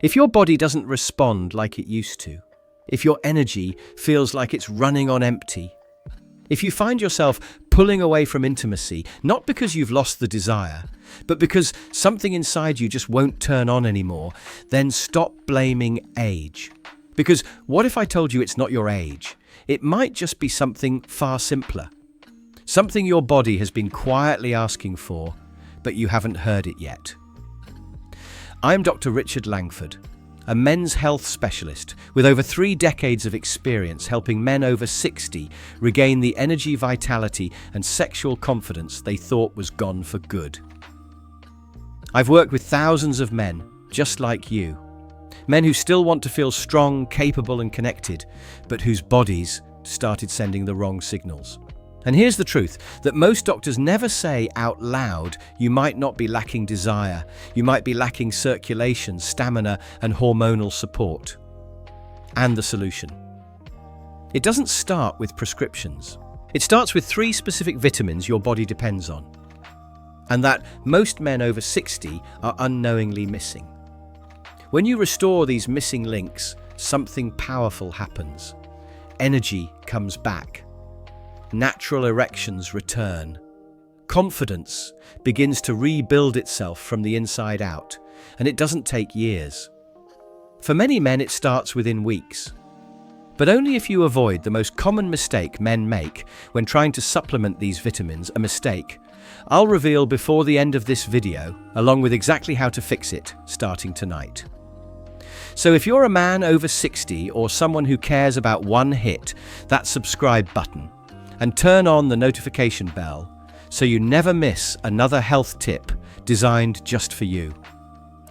If your body doesn't respond like it used to, if your energy feels like it's running on empty, if you find yourself pulling away from intimacy, not because you've lost the desire, but because something inside you just won't turn on anymore, then stop blaming age. Because what if I told you it's not your age? It might just be something far simpler. Something your body has been quietly asking for, but you haven't heard it yet. I'm Dr. Richard Langford, a men's health specialist with over 3 decades of experience helping men over 60 regain the energy, vitality, and sexual confidence they thought was gone for good. I've worked with thousands of men just like you, men who still want to feel strong, capable, and connected, but whose bodies started sending the wrong signals. And here's the truth, that most doctors never say out loud, you might not be lacking desire, you might be lacking circulation, stamina, and hormonal support. And the solution. It doesn't start with prescriptions. It starts with 3 specific vitamins your body depends on, and that most men over 60 are unknowingly missing. When you restore these missing links, something powerful happens. Energy comes back. Natural erections return. Confidence begins to rebuild itself from the inside out, and it doesn't take years. For many men, it starts within weeks. But only if you avoid the most common mistake men make when trying to supplement these vitamins, a mistake I'll reveal before the end of this video, along with exactly how to fix it, starting tonight. So if you're a man over 60 or someone who cares about one, hit that subscribe button and turn on the notification bell so you never miss another health tip designed just for you.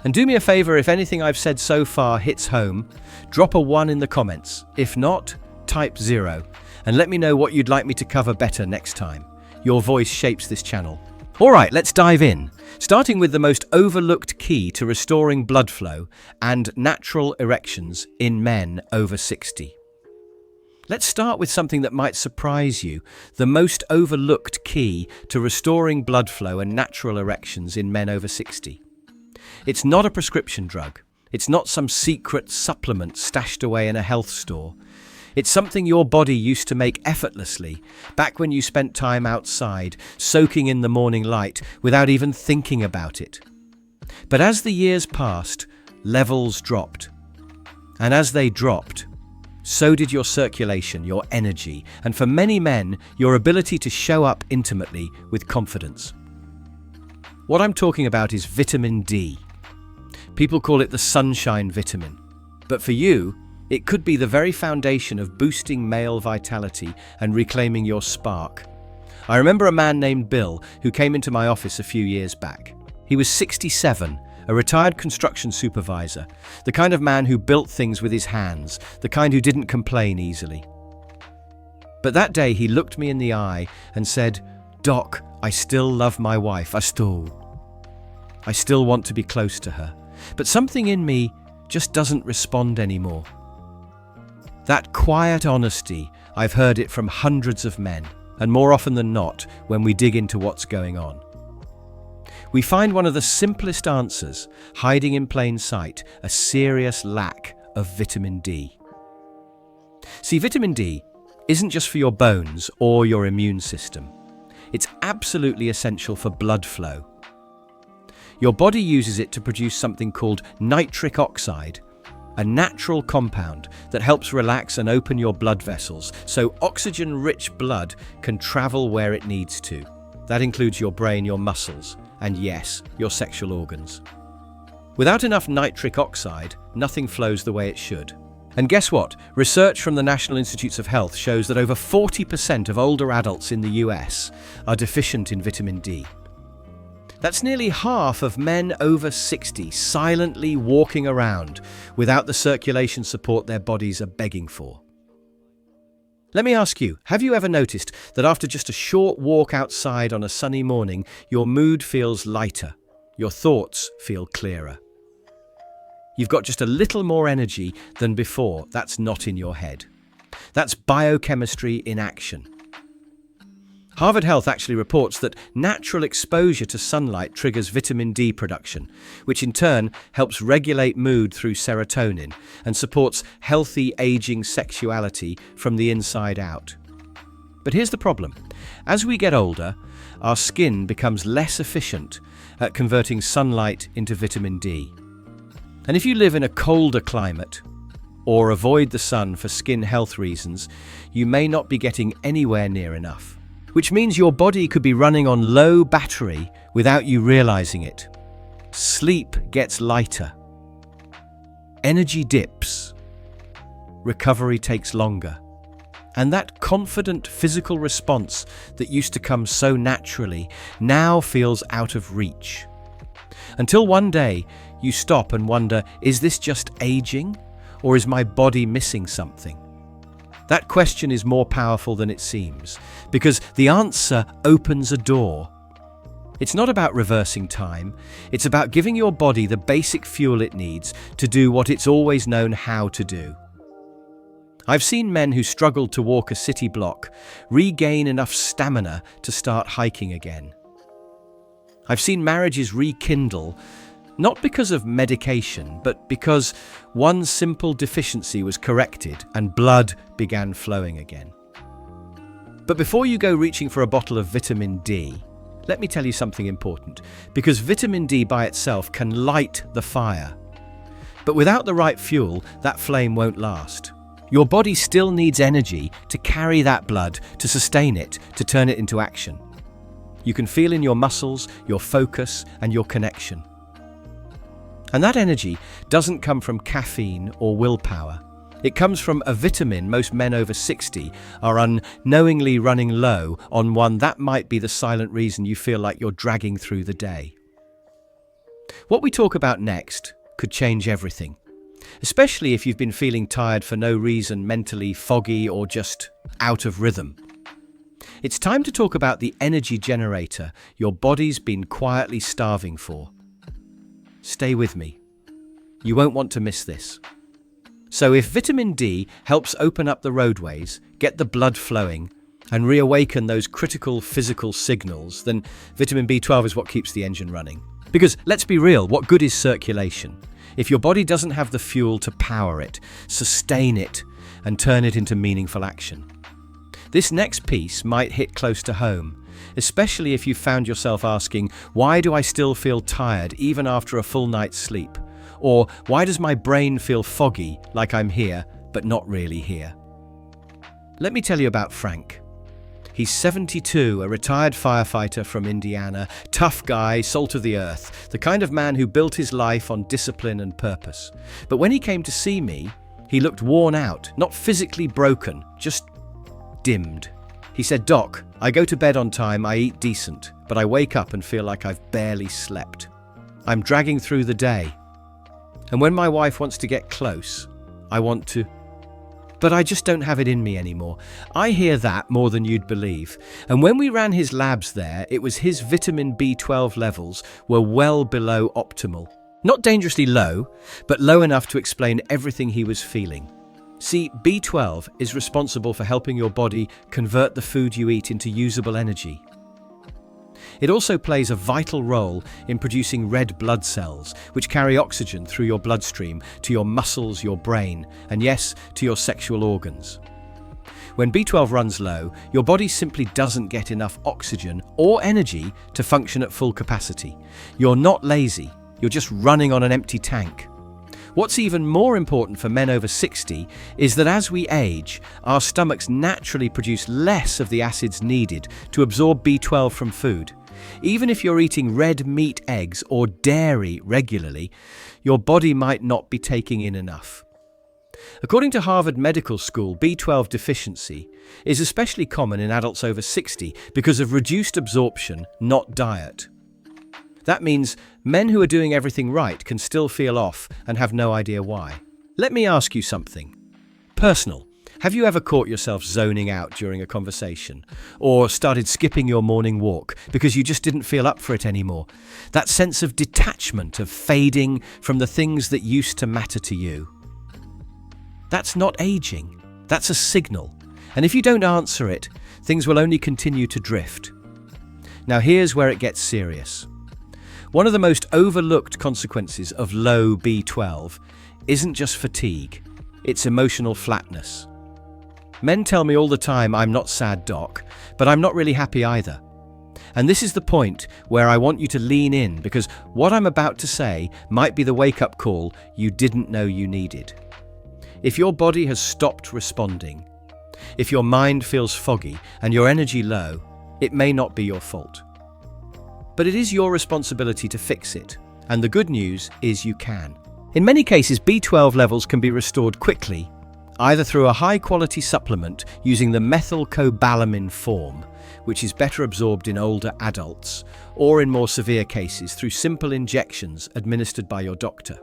And do me a favor, if anything I've said so far hits home, drop a 1 in the comments. If not, type 0 and let me know what you'd like me to cover better next time. Your voice shapes this channel. Alright, let's dive in, starting with the most overlooked key to restoring blood flow and natural erections in men over 60. Let's start with something that might surprise you, the most overlooked key to restoring blood flow and natural erections in men over 60. It's not a prescription drug. It's not some secret supplement stashed away in a health store. It's something your body used to make effortlessly, back when you spent time outside, soaking in the morning light without even thinking about it. But as the years passed, levels dropped. And as they dropped, so did your circulation, your energy, and for many men, your ability to show up intimately with confidence. What I'm talking about is vitamin D. People call it the sunshine vitamin. But for you, it could be the very foundation of boosting male vitality and reclaiming your spark. I remember a man named Bill who came into my office a few years back. He was 67, a retired construction supervisor, the kind of man who built things with his hands, the kind who didn't complain easily. But that day he looked me in the eye and said, "Doc, I still love my wife. I still want to be close to her. But something in me just doesn't respond anymore." That quiet honesty, I've heard it from hundreds of men, and more often than not, when we dig into what's going on. We find one of the simplest answers hiding in plain sight, a serious lack of vitamin D. See, vitamin D isn't just for your bones or your immune system. It's absolutely essential for blood flow. Your body uses it to produce something called nitric oxide, a natural compound that helps relax and open your blood vessels so oxygen-rich blood can travel where it needs to. That includes your brain, your muscles, and yes, your sexual organs. Without enough nitric oxide, nothing flows the way it should. And guess what? Research from the National Institutes of Health shows that over 40% of older adults in the US are deficient in vitamin D. That's nearly half of men over 60 silently walking around without the circulation support their bodies are begging for. Let me ask you, have you ever noticed that after just a short walk outside on a sunny morning, your mood feels lighter, your thoughts feel clearer? You've got just a little more energy than before. That's not in your head. That's biochemistry in action. Harvard Health actually reports that natural exposure to sunlight triggers vitamin D production, which in turn helps regulate mood through serotonin and supports healthy aging sexuality from the inside out. But here's the problem. As we get older, our skin becomes less efficient at converting sunlight into vitamin D. And if you live in a colder climate or avoid the sun for skin health reasons, you may not be getting anywhere near enough, which means your body could be running on low battery without you realizing it. Sleep gets lighter. Energy dips. Recovery takes longer. And that confident physical response that used to come so naturally now feels out of reach. Until one day you stop and wonder, is this just aging, or is my body missing something? That question is more powerful than it seems, because the answer opens a door. It's not about reversing time, it's about giving your body the basic fuel it needs to do what it's always known how to do. I've seen men who struggled to walk a city block regain enough stamina to start hiking again. I've seen marriages rekindle, not because of medication, but because one simple deficiency was corrected and blood began flowing again. But before you go reaching for a bottle of vitamin D, let me tell you something important, because vitamin D by itself can light the fire. But without the right fuel, that flame won't last. Your body still needs energy to carry that blood, to sustain it, to turn it into action. You can feel in your muscles, your focus, and your connection. And that energy doesn't come from caffeine or willpower. It comes from a vitamin most men over 60 are unknowingly running low on. One that might be the silent reason you feel like you're dragging through the day. What we talk about next could change everything, especially if you've been feeling tired for no reason, mentally foggy, or just out of rhythm. It's time to talk about the energy generator your body's been quietly starving for. Stay with me. You won't want to miss this. So if vitamin D helps open up the roadways, get the blood flowing, and reawaken those critical physical signals, then vitamin B12 is what keeps the engine running. Because let's be real, what good is circulation if your body doesn't have the fuel to power it, sustain it, and turn it into meaningful action? This next piece might hit close to home, especially if you found yourself asking, why do I still feel tired even after a full night's sleep? Or why does my brain feel foggy, like I'm here, but not really here? Let me tell you about Frank. He's 72, a retired firefighter from Indiana, tough guy, salt of the earth, the kind of man who built his life on discipline and purpose. But when he came to see me, he looked worn out, not physically broken, just dimmed. He said, "Doc, I go to bed on time, I eat decent, but I wake up and feel like I've barely slept. I'm dragging through the day. And when my wife wants to get close, I want to, but I just don't have it in me anymore." I hear that more than you'd believe. And when we ran his labs there, it was his vitamin B12 levels were well below optimal. Not dangerously low, but low enough to explain everything he was feeling. See, B12 is responsible for helping your body convert the food you eat into usable energy. It also plays a vital role in producing red blood cells, which carry oxygen through your bloodstream to your muscles, your brain, and yes, to your sexual organs. When B12 runs low, your body simply doesn't get enough oxygen or energy to function at full capacity. You're not lazy, you're just running on an empty tank. What's even more important for men over 60 is that as we age, our stomachs naturally produce less of the acids needed to absorb B12 from food. Even if you're eating red meat, eggs, or dairy regularly, your body might not be taking in enough. According to Harvard Medical School, B12 deficiency is especially common in adults over 60 because of reduced absorption, not diet. That means men who are doing everything right can still feel off and have no idea why. Let me ask you something personal. Have you ever caught yourself zoning out during a conversation, or started skipping your morning walk because you just didn't feel up for it anymore? That sense of detachment, of fading from the things that used to matter to you. That's not aging. That's a signal. And if you don't answer it, things will only continue to drift. Now here's where it gets serious. One of the most overlooked consequences of low B12 isn't just fatigue, it's emotional flatness. Men tell me all the time, "I'm not sad, doc," but I'm not really happy either. And this is the point where I want you to lean in, because what I'm about to say might be the wake-up call you didn't know you needed. If your body has stopped responding, if your mind feels foggy and your energy low, it may not be your fault. But it is your responsibility to fix it, and the good news is you can. In many cases, B12 levels can be restored quickly, either through a high-quality supplement using the methylcobalamin form, which is better absorbed in older adults, or in more severe cases through simple injections administered by your doctor.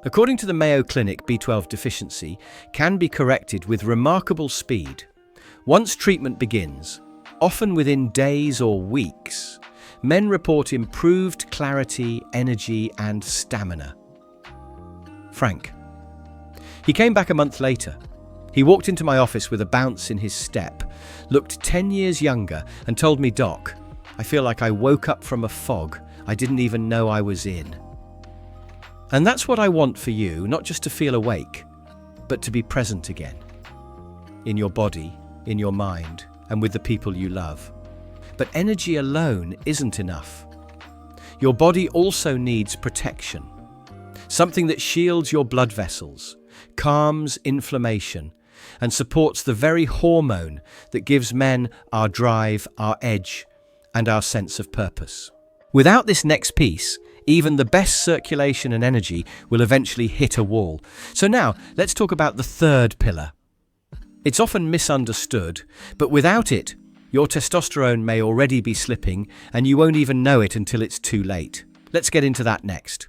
According to the Mayo Clinic, B12 deficiency can be corrected with remarkable speed. Once treatment begins, often within days or weeks, men report improved clarity, energy, and stamina. Frank. He came back a month later. He walked into my office with a bounce in his step, looked 10 years younger, and told me, "Doc, I feel like I woke up from a fog I didn't even know I was in." And that's what I want for you, not just to feel awake, but to be present again. In your body, in your mind, and with the people you love. But energy alone isn't enough. Your body also needs protection. Something that shields your blood vessels, calms inflammation, and supports the very hormone that gives men our drive, our edge, and our sense of purpose. Without this next piece, even the best circulation and energy will eventually hit a wall. So now, let's talk about the third pillar. It's often misunderstood, but without it, your testosterone may already be slipping, and you won't even know it until it's too late. Let's get into that next.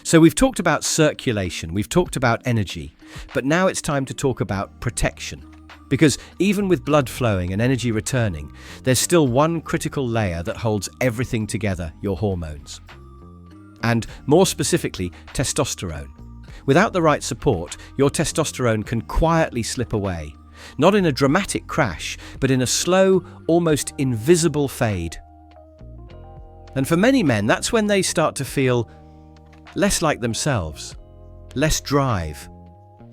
So we've talked about circulation, we've talked about energy, but now it's time to talk about protection. Because even with blood flowing and energy returning, there's still one critical layer that holds everything together: your hormones. And more specifically, testosterone. Without the right support, your testosterone can quietly slip away. Not in a dramatic crash, but in a slow, almost invisible fade. And for many men, that's when they start to feel less like themselves, less drive,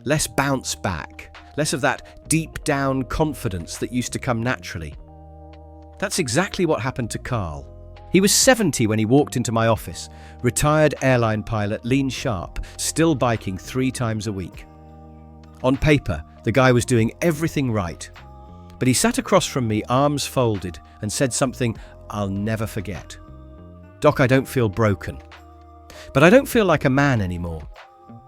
less bounce back, less of that deep down confidence that used to come naturally. That's exactly what happened to Carl. He was 70 when he walked into my office, retired airline pilot, lean sharp, still biking 3 times a week. On paper, the guy was doing everything right, but he sat across from me, arms folded, and said something I'll never forget. "Doc, I don't feel broken. But I don't feel like a man anymore."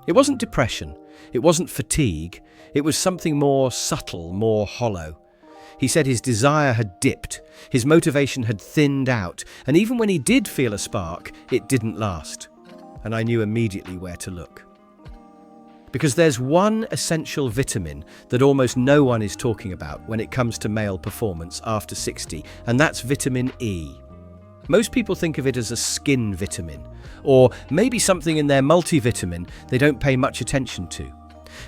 It wasn't depression, it wasn't fatigue, it was something more subtle, more hollow. He said his desire had dipped, his motivation had thinned out, and even when he did feel a spark, it didn't last. And I knew immediately where to look. Because there's one essential vitamin that almost no one is talking about when it comes to male performance after 60, and that's vitamin E. Most people think of it as a skin vitamin, or maybe something in their multivitamin they don't pay much attention to.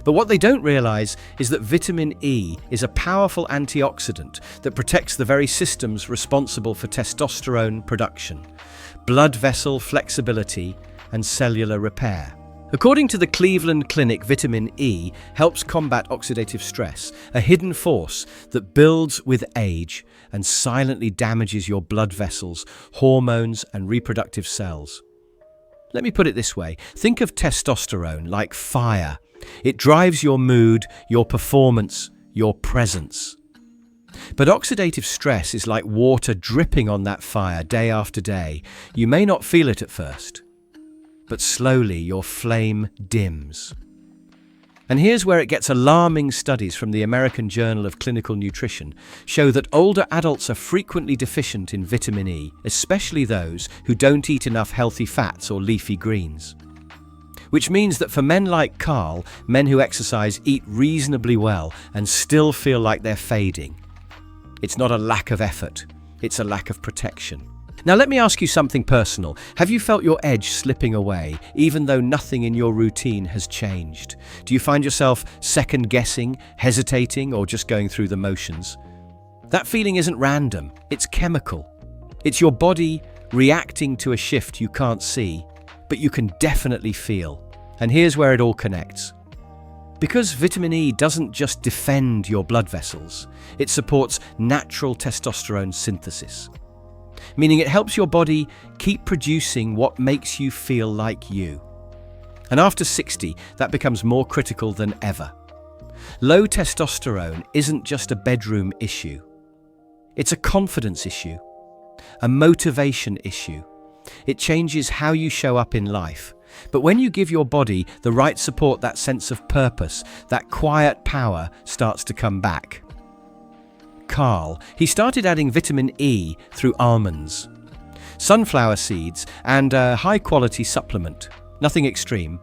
But what they don't realize is that vitamin E is a powerful antioxidant that protects the very systems responsible for testosterone production, blood vessel flexibility, and cellular repair. According to the Cleveland Clinic, vitamin E helps combat oxidative stress, a hidden force that builds with age and silently damages your blood vessels, hormones, and reproductive cells. Let me put it this way. Think of testosterone like fire. It drives your mood, your performance, your presence. But oxidative stress is like water dripping on that fire day after day. You may not feel it at first, but slowly your flame dims. And here's where it gets alarming. Studies from the American Journal of Clinical Nutrition show that older adults are frequently deficient in vitamin E, especially those who don't eat enough healthy fats or leafy greens. Which means that for men like Carl, men who exercise, eat reasonably well, and still feel like they're fading. It's not a lack of effort, it's a lack of protection. Now let me ask you something personal. Have you felt your edge slipping away, even though nothing in your routine has changed? Do you find yourself second-guessing, hesitating, or just going through the motions? That feeling isn't random, it's chemical. It's your body reacting to a shift you can't see, but you can definitely feel. And here's where it all connects. Because vitamin E doesn't just defend your blood vessels, it supports natural testosterone synthesis, meaning it helps your body keep producing what makes you feel like you. And after 60, that becomes more critical than ever. Low testosterone isn't just a bedroom issue. It's a confidence issue, a motivation issue. It changes how you show up in life. But when you give your body the right support, that sense of purpose, that quiet power starts to come back. Carl, he started adding vitamin E through almonds, sunflower seeds, and a high-quality supplement. Nothing extreme,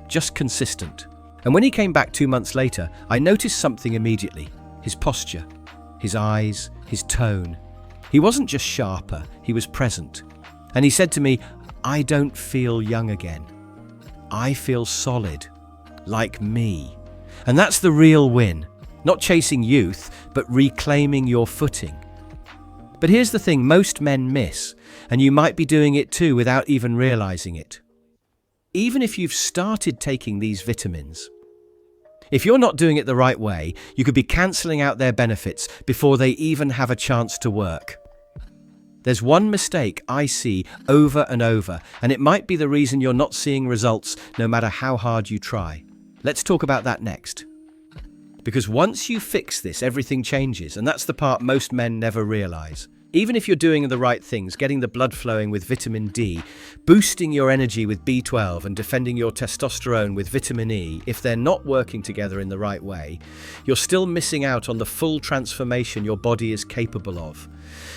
just consistent. And when he came back 2 months later, I noticed something immediately. His posture, his eyes, his tone. He wasn't just sharper, he was present. And he said to me, "I don't feel young again. I feel solid, like me." And that's the real win. Not chasing youth, but reclaiming your footing. But here's the thing most men miss, and you might be doing it too without even realizing it. Even if you've started taking these vitamins, if you're not doing it the right way, you could be cancelling out their benefits before they even have a chance to work. There's one mistake I see over and over, and it might be the reason you're not seeing results no matter how hard you try. Let's talk about that next. Because once you fix this, everything changes, and that's the part most men never realize. Even if you're doing the right things, getting the blood flowing with vitamin D, boosting your energy with B12 and defending your testosterone with vitamin E, if they're not working together in the right way, you're still missing out on the full transformation your body is capable of.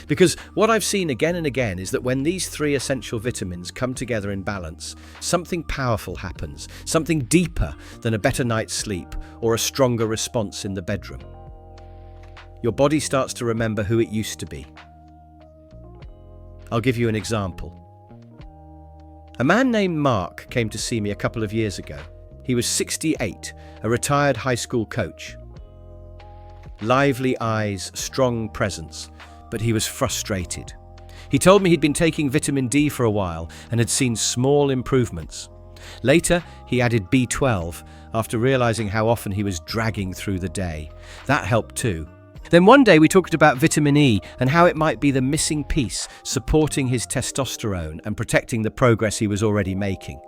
Because what I've seen again and again is that when these three essential vitamins come together in balance, something powerful happens, something deeper than a better night's sleep or a stronger response in the bedroom. Your body starts to remember who it used to be. I'll give you an example. A man named Mark came to see me a couple of years ago. He was 68, a retired high school coach. Lively eyes, strong presence, but he was frustrated. He told me he'd been taking vitamin D for a while and had seen small improvements. Later, he added B12 after realizing how often he was dragging through the day. That helped too. Then one day we talked about vitamin E and how it might be the missing piece supporting his testosterone and protecting the progress he was already making.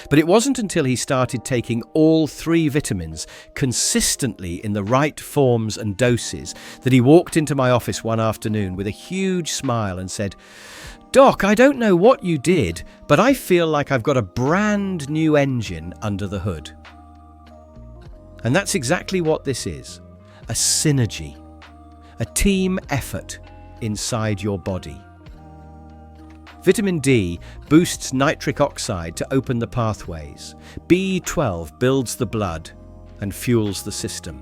But it wasn't until he started taking all three vitamins consistently in the right forms and doses that he walked into my office one afternoon with a huge smile and said, "Doc, I don't know what you did, but I feel like I've got a brand new engine under the hood." And that's exactly what this is, a synergy. A team effort inside your body. Vitamin D boosts nitric oxide to open the pathways. B12 builds the blood and fuels the system.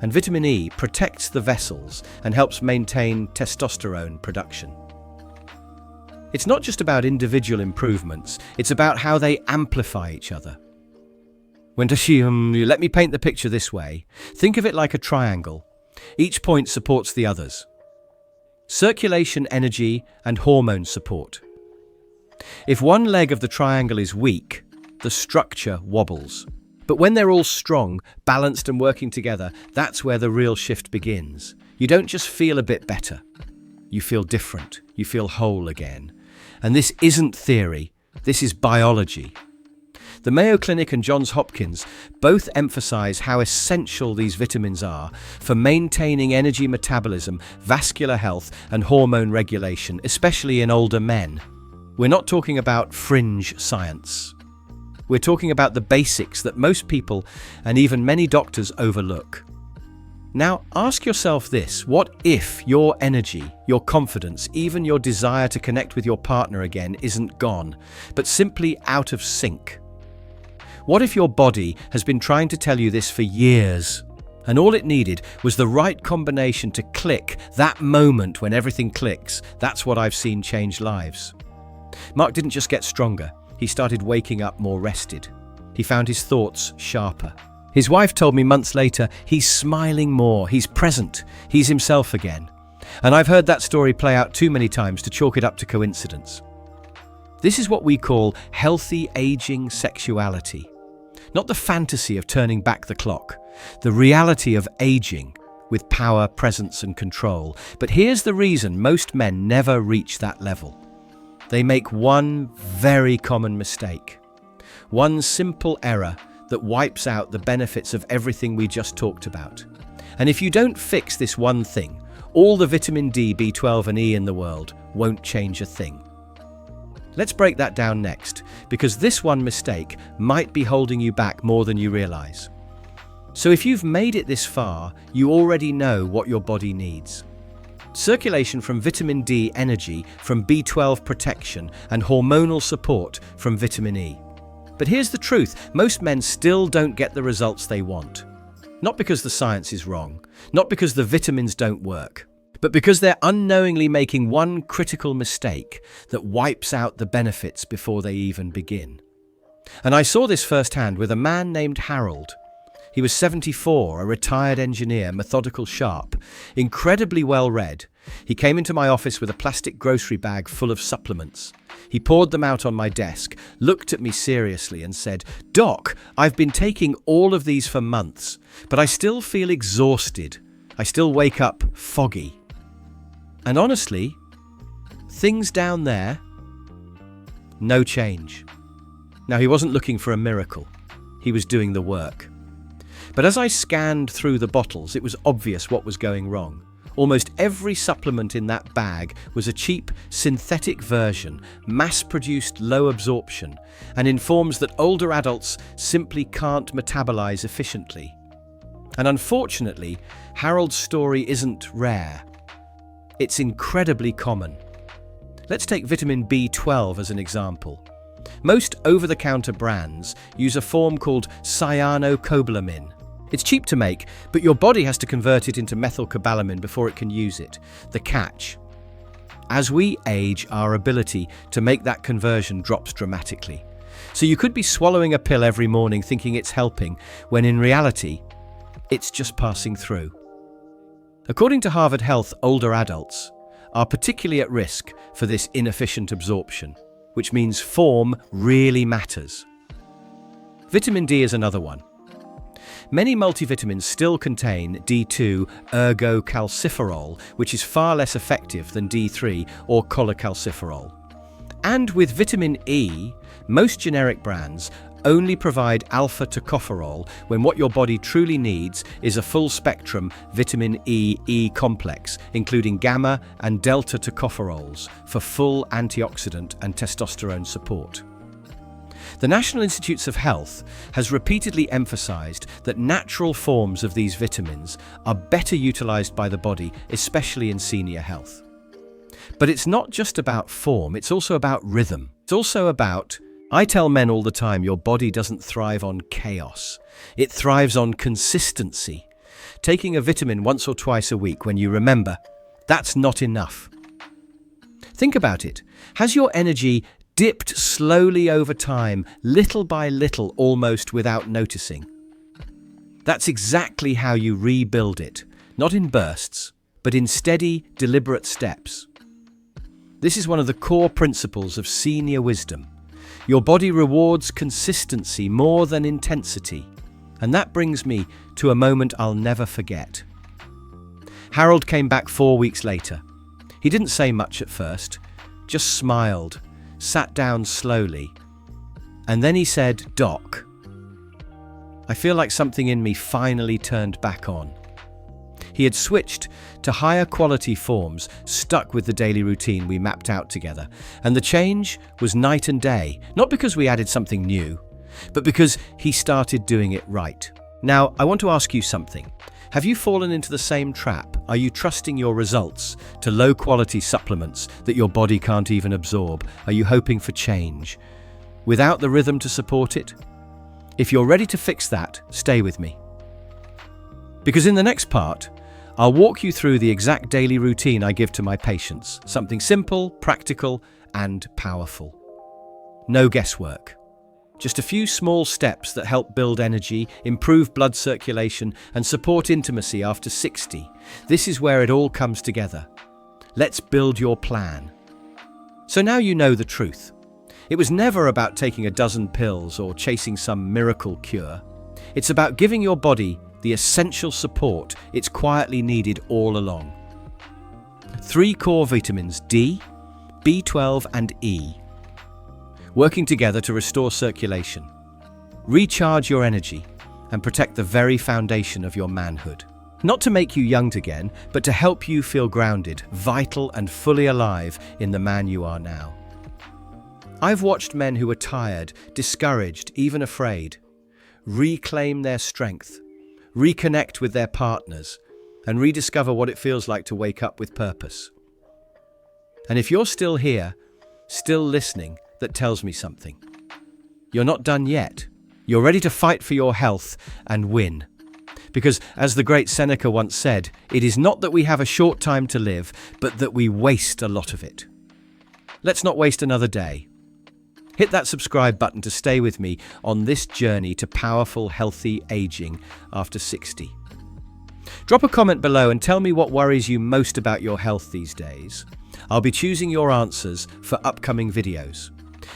And vitamin E protects the vessels and helps maintain testosterone production. It's not just about individual improvements, it's about how they amplify each other. Let me paint the picture this way. Think of it like a triangle. Each point supports the others. Circulation, energy, and hormone support. If one leg of the triangle is weak, the structure wobbles. But when they're all strong, balanced, and working together, that's where the real shift begins. You don't just feel a bit better. You feel different. You feel whole again. And this isn't theory. This is biology. The Mayo Clinic and Johns Hopkins both emphasize how essential these vitamins are for maintaining energy metabolism, vascular health, and hormone regulation, especially in older men. We're not talking about fringe science. We're talking about the basics that most people and even many doctors overlook. Now, ask yourself this: what if your energy, your confidence, even your desire to connect with your partner again isn't gone, but simply out of sync? What if your body has been trying to tell you this for years, and all it needed was the right combination to click, that moment when everything clicks? That's what I've seen change lives. Mark didn't just get stronger, he started waking up more rested. He found his thoughts sharper, His wife told me months later, he's smiling more, he's present, he's himself again. And I've heard that story play out too many times to chalk it up to coincidence. This is what we call healthy aging sexuality. Not the fantasy of turning back the clock, the reality of aging with power, presence and control. But here's the reason most men never reach that level. They make one very common mistake. One simple error that wipes out the benefits of everything we just talked about. And if you don't fix this one thing, all the vitamin D, B12 and E in the world won't change a thing. Let's break that down next, because this one mistake might be holding you back more than you realize. So if you've made it this far, you already know what your body needs. Circulation from vitamin D, energy from B12, protection, and hormonal support from vitamin E. But here's the truth, most men still don't get the results they want. Not because the science is wrong, not because the vitamins don't work, but because they're unknowingly making one critical mistake that wipes out the benefits before they even begin. And I saw this firsthand with a man named Harold. He was 74, a retired engineer, methodical, sharp, incredibly well-read. He came into my office with a plastic grocery bag full of supplements. He poured them out on my desk, looked at me seriously and said, "Doc, I've been taking all of these for months, but I still feel exhausted. I still wake up foggy." And honestly, things down there, no change. Now, he wasn't looking for a miracle. He was doing the work. But as I scanned through the bottles, it was obvious what was going wrong. Almost every supplement in that bag was a cheap, synthetic version, mass-produced, low absorption, and in forms that older adults simply can't metabolize efficiently. And unfortunately, Harold's story isn't rare. It's incredibly common. Let's take vitamin B12 as an example. Most over-the-counter brands use a form called cyanocobalamin. It's cheap to make, but your body has to convert it into methylcobalamin before it can use it. The catch: as we age, our ability to make that conversion drops dramatically. So you could be swallowing a pill every morning thinking it's helping, when in reality, it's just passing through. According to Harvard Health, older adults are particularly at risk for this inefficient absorption, which means form really matters. Vitamin D is another one. Many multivitamins still contain D2 ergocalciferol, which is far less effective than D3 or cholecalciferol. And with vitamin E, most generic brands only provide alpha-tocopherol when what your body truly needs is a full-spectrum vitamin E complex, including gamma and delta tocopherols for full antioxidant and testosterone support. The National Institutes of Health has repeatedly emphasized that natural forms of these vitamins are better utilized by the body, especially in senior health. But it's not just about form, it's also about rhythm. It's also about, I tell men all the time, your body doesn't thrive on chaos. It thrives on consistency. Taking a vitamin once or twice a week when you remember, that's not enough. Think about it. Has your energy dipped slowly over time, little by little, almost without noticing? That's exactly how you rebuild it, not in bursts, but in steady, deliberate steps. This is one of the core principles of senior wisdom. Your body rewards consistency more than intensity. And that brings me to a moment I'll never forget. Harold came back 4 weeks later. He didn't say much at first, just smiled, sat down slowly, and then he said, "Doc, I feel like something in me finally turned back on." He had switched to higher quality forms, stuck with the daily routine we mapped out together, and the change was night and day, not because we added something new, but because he started doing it right. Now, I want to ask you something. Have you fallen into the same trap? Are you trusting your results to low-quality supplements that your body can't even absorb? Are you hoping for change without the rhythm to support it? If you're ready to fix that, stay with me. Because in the next part, I'll walk you through the exact daily routine I give to my patients. Something simple, practical, and powerful. No guesswork. Just a few small steps that help build energy, improve blood circulation, and support intimacy after 60. This is where it all comes together. Let's build your plan. So now you know the truth. It was never about taking a dozen pills or chasing some miracle cure. It's about giving your body the essential support it's quietly needed all along. 3 core vitamins: D, B12 and E, working together to restore circulation, recharge your energy, and protect the very foundation of your manhood. Not to make you young again, but to help you feel grounded, vital, and fully alive in the man you are now. I've watched men who are tired, discouraged, even afraid, reclaim their strength, reconnect with their partners, and rediscover what it feels like to wake up with purpose. And if you're still here, still listening, that tells me something. You're not done yet. You're ready to fight for your health and win. Because, as the great Seneca once said, it is not that we have a short time to live, but that we waste a lot of it. Let's not waste another day. Hit that subscribe button to stay with me on this journey to powerful, healthy aging after 60. Drop a comment below and tell me what worries you most about your health these days. I'll be choosing your answers for upcoming videos.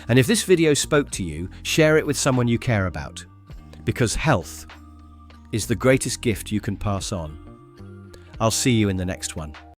And if this video spoke to you, share it with someone you care about. Because health is the greatest gift you can pass on. I'll see you in the next one.